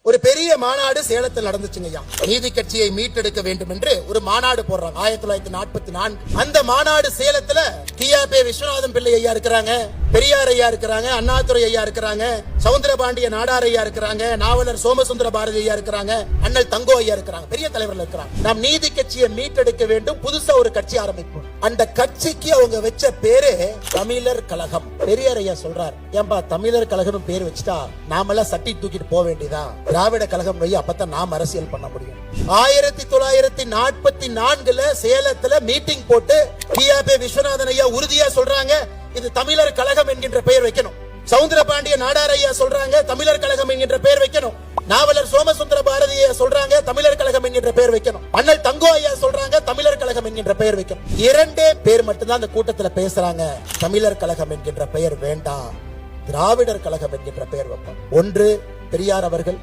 ஒரு பெரிய மாநாடு சேலத்தில் நடந்துச்சுங்கய்யா. நீதி கட்சியை மீட்டெடுக்க வேண்டும் என்று ஒரு மாநாடு போடுறாங்க 1944. அந்த மாநாடு சேலத்துல கியாபே விஸ்வநாதன் பிள்ளை ஐயா இருக்கிறாங்க, பெரியார் ஐயா இருக்கிறாங்க, அண்ணாதுரை ஐயா இருக்கிறாங்க, சவுந்தரபாண்டிய நாடார் ஐயா இருக்கிறாங்க, நாவலர் சோமசுந்தர பாரதி ஐயா இருக்கிறாங்க, அண்ணல் தங்கோ ஐயா இருக்கிறாங்க, பெரிய தலைவர்கள் இருக்கிறாங்க. நாம் நீதி கட்சியை மீட்டெடுக்க வேண்டும், புதுசா ஒரு கட்சி ஆரம்பிப்போம். அந்த கட்சிக்கு அவங்க வச்ச பேரு தமிழர் கழகம். பெரியார் ஐயா சொல்றார், ஏன்பா தமிழர் கழகம் பேர் வச்சுட்டா நாமெல்லாம் சட்டி தூக்கிட்டு போக வேண்டியதா, திராவிட கழகம் வை, அப்பதான் நாம் அரசியல் பண்ண முடியும். 1944 சேலத்துல மீட்டிங் போட்டு கியாபே விஸ்வநாதன் ஐயா உறுதியா சொல்றாங்க, இது தமிழர் கழகம் என்கின்ற பெயர் வைக்கணும். சவுந்தரபாண்டிய நாடார் ஐயா சொல்றாங்க, தமிழர் கழகம் என்கின்ற பெயர் வைக்கணும். நாவலர் சோமசுந்தர பாரதி ஐயா சொல்றாங்க, தமிழர் கழகம் என்கின்ற பெயர் வைக்கணும். அண்ணல் தங்கோ ஐயா சொல்றாங்க, தமிழர் கழகம் என்கின்ற பெயர் வைக்கணும். இரண்டே பேர் மட்டும்தான் அந்த கூட்டத்துல பேசுறாங்க, தமிழர் கழகம் என்கின்ற பெயர் வேண்டாம், திராவிடர் கழகம் என்கின்ற பெயர் வைப்போம். ஒன்று பெரியார் அவர்கள்,